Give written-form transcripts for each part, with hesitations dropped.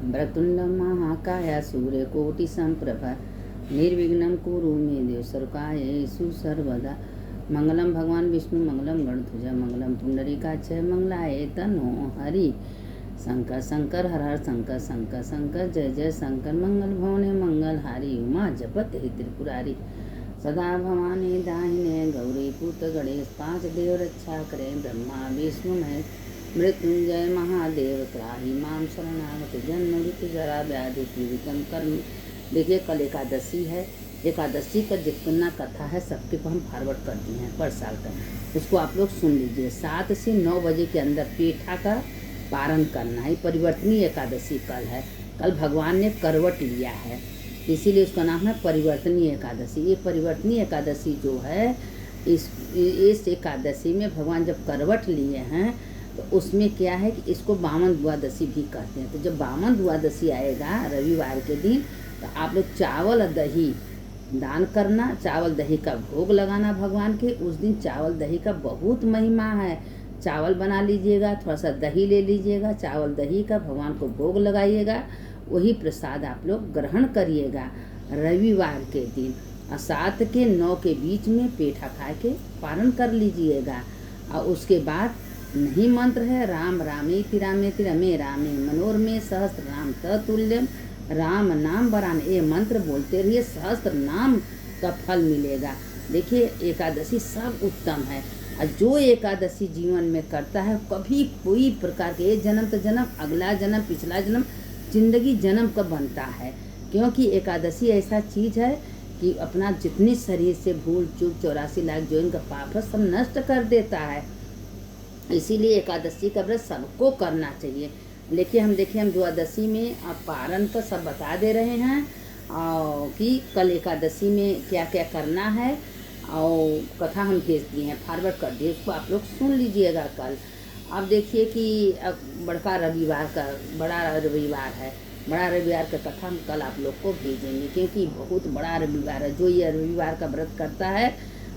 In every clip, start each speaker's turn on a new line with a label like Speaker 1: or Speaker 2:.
Speaker 1: वक्रतुंडं महाकाय सूर्यकोटिसम्प्रभा निर्विघ्नं कुरु मे देव सर्वकार्येषु सर्वदा। मंगलम भगवान विष्णु मंगलम गणध्वज मंगलम पुंडरीकाक्ष मंगलाय तनो हरि। शंकर शंकर हर हर शंकर शंकर शंकर जय जय शंकर मंगल भवने मंगल हारी। उमा जपत हे त्रिपुरारी सदा भवानी दाहिने गौरी पुत्र गणेश पांच देव रक्षा करे ब्रह्मा विष्णु महेश मृत्युंजय महादेव त्राहि माम शरणागत जन्म मृत्यु जरा व्याधि पीड़ितम कर्म। देखिए कल एकादशी है, एकादशी का जितना कथा है सबके को हम फॉरवर्ड कर दिए हैं पर साल का, उसको आप लोग सुन लीजिए। 7 से 9 बजे के अंदर पेठा का पारण करना है। परिवर्तनीय एकादशी कल है, कल भगवान ने करवट लिया है इसीलिए उसका नाम है परिवर्तनीय एकादशी। ये परिवर्तनीय एकादशी जो है इस एकादशी में भगवान जब करवट लिए हैं तो उसमें क्या है कि इसको बामन द्वादशी भी कहते हैं। तो जब बामन द्वादशी आएगा रविवार के दिन तो आप लोग चावल दही दान करना, चावल दही का भोग लगाना भगवान के। उस दिन चावल दही का बहुत महिमा है। चावल बना लीजिएगा, थोड़ा सा दही ले लीजिएगा, चावल दही का भगवान को भोग लगाइएगा, वही प्रसाद आप लोग ग्रहण करिएगा रविवार के दिन। और 7 के 9 के बीच में पेठा खा के पारण कर लीजिएगा। और उसके बाद नहीं मंत्र है राम रामेति रामेति रमे रामे मनोरमे सहस्त्र नाम ततुल्यम राम नाम वरान। ये मंत्र बोलते रहिए, सहस्त्र नाम का फल मिलेगा। देखिए एकादशी सब उत्तम है और जो एकादशी जीवन में करता है कभी कोई प्रकार के ये जन्म तो जन्म, अगला जन्म, पिछला जन्म, जिंदगी जन्म का बनता है। क्योंकि एकादशी ऐसा चीज़ है कि अपना जितनी शरीर से भूल चूक 84 लाख जो इनका पाप है सब नष्ट कर देता है। इसीलिए एकादशी का व्रत सबको करना चाहिए। लेकिन हम द्वादशी में आप पारण का सब बता दे रहे हैं और कि कल एकादशी में क्या क्या करना है और कथा हम भेज दिए हैं, फॉरवर्ड कर दिए, उसको आप लोग सुन लीजिएगा कल। अब देखिए कि अब बड़ा रविवार है, बड़ा रविवार का कथा हम कल आप लोग को भेजेंगे क्योंकि बहुत बड़ा रविवार है। जो ये रविवार का व्रत करता है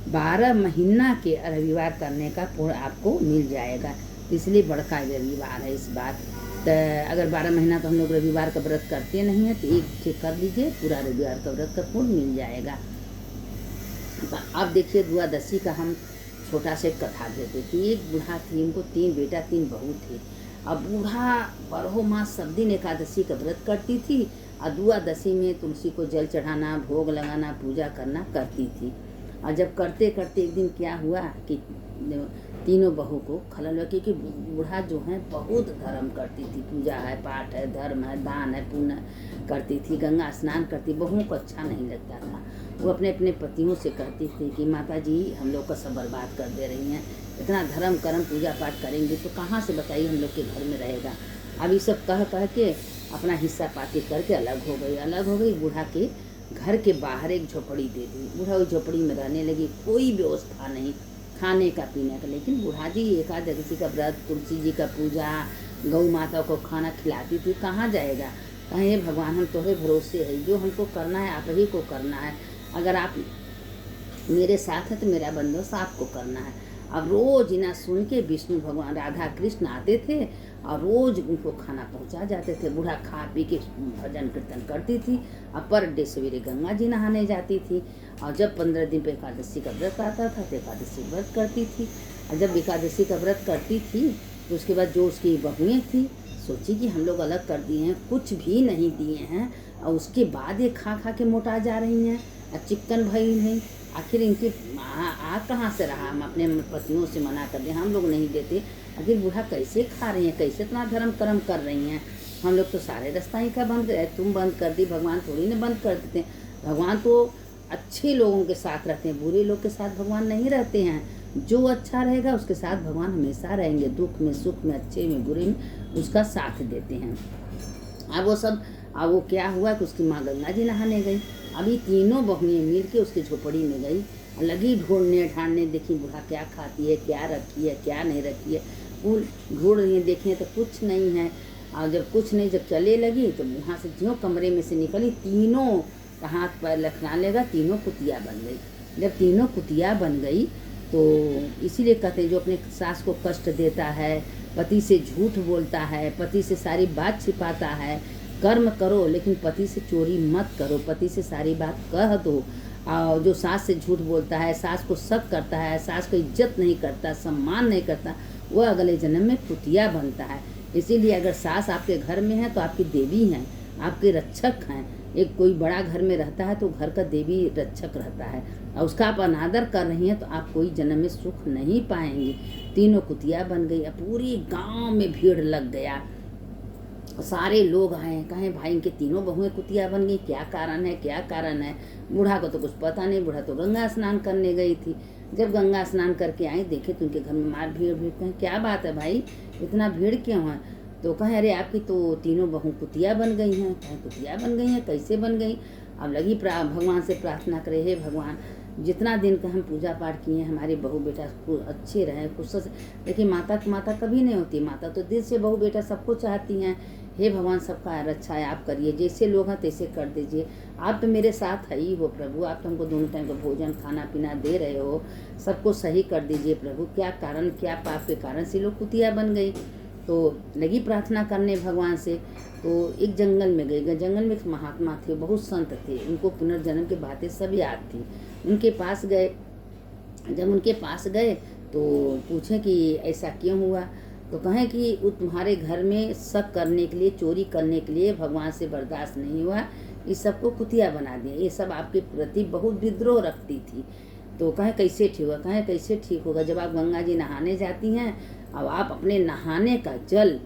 Speaker 1: 12 महीना के रविवार करने का पुण्य आपको मिल जाएगा, इसलिए बड़का रविवार है इस बार। तो अगर 12 महीना तो हम लोग रविवार का व्रत करते नहीं हैं तो एक चेक कर लीजिए, पूरा रविवार का व्रत का पुण्य मिल जाएगा। तो अब देखिए द्वादशी का हम छोटा से कथा देते कि एक बूढ़ा थी, उनको 3 बेटा 3 बहू थे। अब बूढ़ा बरहो मास सब दिन एकादशी का व्रत करती थी और द्वादशी में तुलसी को जल चढ़ाना, भोग लगाना, पूजा करना करती थी। और जब करते करते एक दिन क्या हुआ कि तीनों बहू को खलल हुआ क्योंकि बूढ़ा जो है बहुत धर्म करती थी, पूजा है, पाठ है, धर्म है, दान है, पुण्य करती थी, गंगा स्नान करती। बहुओं को अच्छा नहीं लगता था। वो अपने अपने पतियों से कहती थी कि माता जी हम लोग का सब बर्बाद कर दे रही हैं, इतना धर्म कर्म पूजा पाठ करेंगे तो कहाँ से बताइए हम लोग के घर में रहेगा। अब ये सब कह के अपना हिस्सा पाती करके अलग हो गई। बूढ़ा के घर के बाहर एक झोपड़ी दे दी। बूढ़ा उस झोपड़ी में रहने लगी, कोई व्यवस्था नहीं खाने का पीने का। लेकिन बूढ़ा जी एकादशी का व्रत, तुलसी जी का पूजा, गौ माता को खाना खिलाती थी, कहाँ जाएगा। कहें हे भगवान हम तुम्हारे भरोसे है, जो हमको करना है आप ही को करना है, अगर आप मेरे साथ हैं तो मेरा बंदोबस्त आपको करना है। अब रोज इना सुन के विष्णु भगवान राधा कृष्ण आते थे और रोज उनको खाना पहुंचा जाते थे। बूढ़ा खा पी के भजन कीर्तन करती थी और पर डे सवेरे गंगा जी नहाने जाती थी। और जब 15 दिन पे एकादशी का व्रत आता था तो एकादशी व्रत करती थी। और जब एकादशी का व्रत करती थी तो उसके बाद जो उसकी बहुएँ थी सोची कि हम लोग अलग कर दिए हैं, कुछ भी नहीं दिए हैं और उसके बाद ये खा के मोटा जा रही हैं और चिकन भई नहीं। आखिर इनके आ कहाँ से रहा। हम अपने पतियों से मना कर दें, हम लोग नहीं देते, आखिर बूढ़ा कैसे खा रही हैं, कैसे इतना धर्म कर्म कर रही हैं। हम लोग तो सारे रास्ता ही का बंद कर, तुम बंद कर दी, भगवान थोड़ी ना बंद कर देते हैं। भगवान तो अच्छे लोगों के साथ रहते हैं, बुरे लोग के साथ भगवान नहीं रहते हैं। जो अच्छा रहेगा उसके साथ भगवान हमेशा रहेंगे, दुख में सुख में, अच्छे में बुरे में उसका साथ देते हैं। अब वो क्या हुआ कि उसकी माँ गंगा जी नहाने गई। अभी तीनों बहुएं मिल के उसकी झोपड़ी में गई, लगी ढूंढने ढांढने, देखी बूढ़ा क्या खाती है, क्या रखी है, क्या नहीं रखी है। फूल ढूंढ रही है, देखें तो कुछ नहीं है। और जब कुछ नहीं, जब चले लगी तो वहाँ से ज्यों कमरे में से निकली, तीनों का हाथ पैर लखनाने लगा, तीनों कुतिया बन गई। जब तीनों कुतिया बन गई तो इसीलिए कहते हैं जो अपने सास को कष्ट देता है, पति से झूठ बोलता है, पति से सारी बात छिपाता है, कर्म करो लेकिन पति से चोरी मत करो, पति से सारी बात कह दो। और जो सास से झूठ बोलता है, सास को शक करता है, सास को इज्जत नहीं करता, सम्मान नहीं करता, वह अगले जन्म में कुतिया बनता है। इसीलिए अगर सास आपके घर में है तो आपकी देवी हैं, आपके रक्षक हैं। एक कोई बड़ा घर में रहता है तो घर का देवी रक्षक रहता है, और उसका आप अनादर कर रही हैं तो आप कोई जन्म में सुख नहीं पाएंगे। तीनों कुतिया बन गई। पूरी गांव में भीड़ लग गया, सारे लोग आए, कहें भाई इनके तीनों बहुएं कुतिया बन गई, क्या कारण है, क्या कारण है। बूढ़ा को तो कुछ पता नहीं, बूढ़ा तो गंगा स्नान करने गई थी। जब गंगा स्नान करके आई, देखे तो उनके घर में मार भीड़ भीड़। कहें क्या बात है भाई, इतना भीड़ क्यों है। तो कहें अरे आपकी तो तीनों बहू कुतिया बन गई हैं। कहें कुतिया बन गई हैं, कैसे बन गई। अब लगी भगवान से प्रार्थना करे, हे भगवान जितना दिन का हम पूजा पाठ किए, हमारे बहू बेटा अच्छे रहे, खुश से। देखिए माता कभी नहीं होती, माता तो दिल से बहू बेटा सबको चाहती हैं। हे भगवान सबका रक्षा है आप करिए, जैसे लोग हैं तैसे कर दीजिए। आप तो मेरे साथ है ही हो प्रभु, आप तो हमको दोनों टाइम का भोजन खाना पीना दे रहे हो, सबको सही कर दीजिए प्रभु। क्या कारण, क्या पाप के कारण से लोग कुतिया बन गई। तो लगी प्रार्थना करने भगवान से। तो एक जंगल में गई, जंगल में एक महात्मा थे, बहुत संत थे, उनको पुनर्जन्म की बातें सब याद थी। उनके पास गए, जब उनके पास गए तो पूछे कि ऐसा क्यों हुआ। तो कहें कि वो तुम्हारे घर में शक करने के लिए, चोरी करने के लिए भगवान से बर्दाश्त नहीं हुआ, इस सबको कुतिया बना दिया, ये सब आपके प्रति बहुत विद्रोह रखती थी। तो कहें कैसे ठीक होगा। कहें कैसे ठीक होगा, जब आप गंगा जी नहाने जाती हैं, अब आप अपने नहाने का जल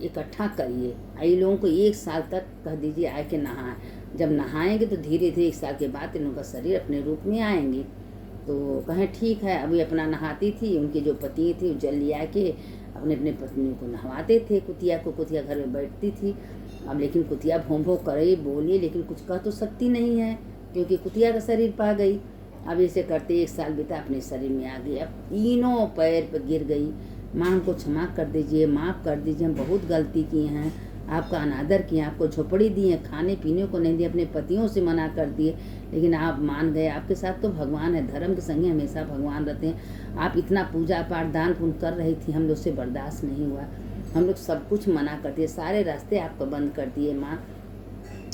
Speaker 1: इकट्ठा करिए, आई लोगों को 1 साल तक कह दीजिए आके नहाएं। जब नहाएंगे तो धीरे धीरे 1 साल के बाद इन लोगों का शरीर अपने रूप में आएंगे। तो कहें ठीक है। अभी अपना नहाती थी, उनकी जो पत्नी थी जल लिया के अपने अपने पत्नियों को नहवाते थे, कुतिया को। कुतिया घर में बैठती थी। अब लेकिन कुतिया भों भों करे, बोली, लेकिन कुछ कह तो सकती नहीं है क्योंकि कुतिया का शरीर पा गई। अब ऐसे करते 1 साल बीता, अपने शरीर में आ गई। अब तीनों पैर पर गिर गई, माँ हमको क्षमा कर दीजिए, माफ़ कर दीजिए, हम बहुत गलती किए हैं, आपका अनादर किए, आपको झोपड़ी दिए, खाने पीने को नहीं दिए, अपने पतियों से मना कर दिए, लेकिन आप मान गए। आपके साथ तो भगवान है, धर्म के संगे हमेशा भगवान रहते हैं। आप इतना पूजा पाठ दान पुण्य कर रही थी, हम लोग से बर्दाश्त नहीं हुआ, हम लोग सब कुछ मना कर दिए, सारे रास्ते आपको बंद कर दिए। माँ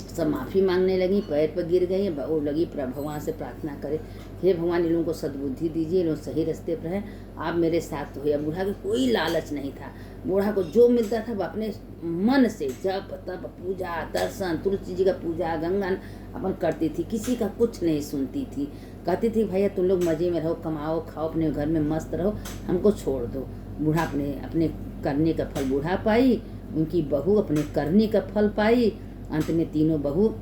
Speaker 1: सब माफ़ी मांगने लगी, पैर पर गिर गई, वो लगी भगवान से प्रार्थना करे, हे भगवान इन लोगों को सद्बुद्धि दीजिए, लोग सही रास्ते पर हैं, आप मेरे साथ हुए। बूढ़ा को कोई लालच नहीं था, बूढ़ा को जो मिलता था वो अपने मन से जप तप पूजा दर्शन, तुलसी जी का पूजा, गंगा अपन करती थी, किसी का कुछ नहीं सुनती थी। कहती थी भैया तुम लोग मज़े में रहो, कमाओ खाओ, अपने घर में मस्त रहो, हमको छोड़ दो। बूढ़ा अपने करने का फल बूढ़ा पाई, उनकी बहू अपने करने का फल पाई। अंत में तीनों बहू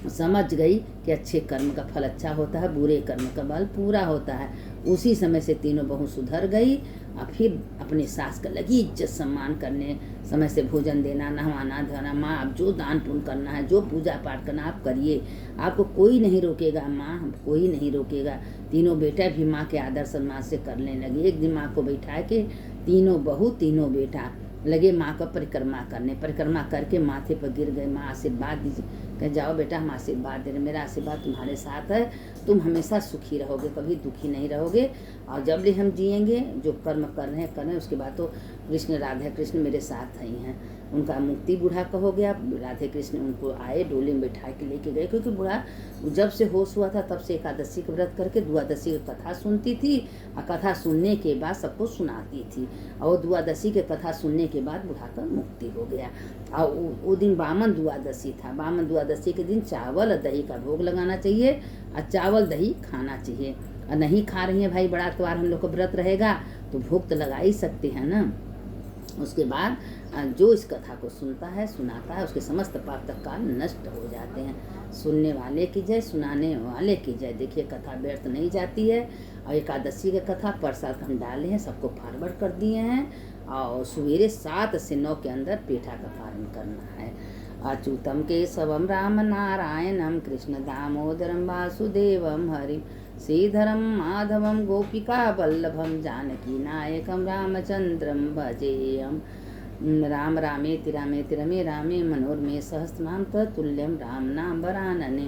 Speaker 1: समझ गई कि अच्छे कर्म का फल अच्छा होता है, बुरे कर्म का फल पूरा होता है। उसी समय से तीनों बहू सुधर गई और फिर अपने सास का लगी इज्जत सम्मान करने, समय से भोजन देना, नहवाना धोना। माँ आप जो दान पुण्य करना है, जो पूजा पाठ करना आप करिए, आपको कोई नहीं रोकेगा माँ, कोई नहीं रोकेगा। तीनों बेटा भी माँ के आदर सम्मान से करने लगे। एक दिन माँ को बैठा के तीनों बहू तीनों बेटा लगे माँ का परिक्रमा करने। परिक्रमा करके माथे पर गिर गए, माँ आशीर्वाद दीजिए। कह जाओ बेटा हम आशीर्वाद दे रहे, मेरा आशीर्वाद तुम्हारे साथ है, तुम हमेशा सुखी रहोगे, कभी दुखी नहीं रहोगे। और जब भी हम जिएंगे, जो कर्म कर रहे हैं करें, उसके बाद तो कृष्ण राधे कृष्ण मेरे साथ ही हैं। उनका मुक्ति बूढ़ा का हो गया। राधे कृष्ण उनको आए, डोली में बैठा के लेके गए, क्योंकि बूढ़ा जब से होश हुआ था तब से एकादशी का व्रत करके द्वादशी की कथा सुनती थी, और कथा सुनने के बाद सबको सुनाती थी। और द्वादशी के कथा सुनने के बाद बूढ़ा का मुक्ति हो गया। और वो दिन वामन द्वादशी था। वामन द्वादशी के दिन चावल और दही का भोग लगाना चाहिए, और चावल दही खाना चाहिए। और नहीं खा रही हैं भाई, बड़ा त्योहार हम लोग का व्रत रहेगा तो भोग तो लगा ही सकते हैं ना। उसके बाद जो इस कथा को सुनता है सुनाता है, उसके समस्त पाप तत्काल नष्ट हो जाते हैं। सुनने वाले की जय, सुनाने वाले की जय। देखिए कथा व्यर्थ नहीं जाती है। और एकादशी का कथा प्रसाद हम डाले हैं, सबको फॉरवर्ड कर दिए हैं। और सवेरे 7 से 9 के अंदर पेठा का पारण करना है। अच्युतम केशवम राम नारायणम कृष्ण दामोदरम वासुदेवम हरि श्रीधरम माधवम गोपिका वल्लभम जानकी नायकम रामचंद्रम भजेयम। राम रामेति रामेति रमे रामे मनोरमे सहस्रनाम तत्तुल्यम राम नाम वरानने।